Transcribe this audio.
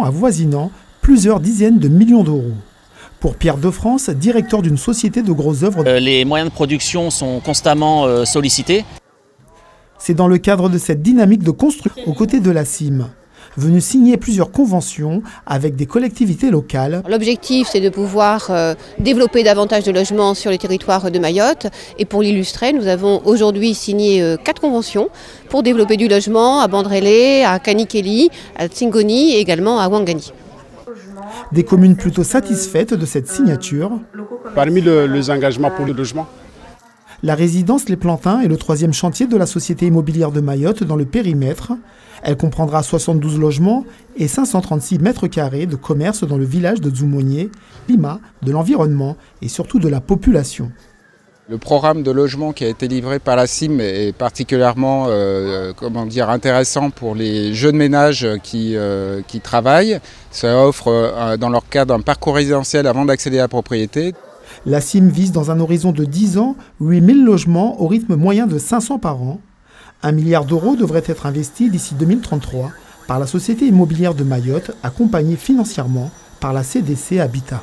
avoisinant plusieurs dizaines de millions d'euros. Pour Pierre Defrance, directeur d'une société de grosses œuvres, les moyens de production sont constamment sollicités. C'est dans le cadre de cette dynamique de construction aux côtés de la CIM, venu signer plusieurs conventions avec des collectivités locales. L'objectif, c'est de pouvoir développer davantage de logements sur le territoire de Mayotte. Et pour l'illustrer, nous avons aujourd'hui signé 4 conventions pour développer du logement à Bandrélé, à Kanikeli, à Tsingoni et également à Ouangani. Des communes plutôt satisfaites de cette signature. Parmi les engagements pour le logement, la résidence Les Plantins est le 3e chantier de la Société immobilière de Mayotte dans le périmètre. Elle comprendra 72 logements et 536 mètres carrés de commerce dans le village de Dzoumogné, climat, de l'environnement et surtout de la population. Le programme de logement qui a été livré par la CIM est particulièrement intéressant pour les jeunes ménages qui travaillent. Ça offre dans leur cadre un parcours résidentiel avant d'accéder à la propriété. La CIM vise dans un horizon de 10 ans 8000 logements au rythme moyen de 500 par an. 1 milliard d'euros devrait être investi d'ici 2033 par la Société immobilière de Mayotte, accompagnée financièrement par la CDC Habitat.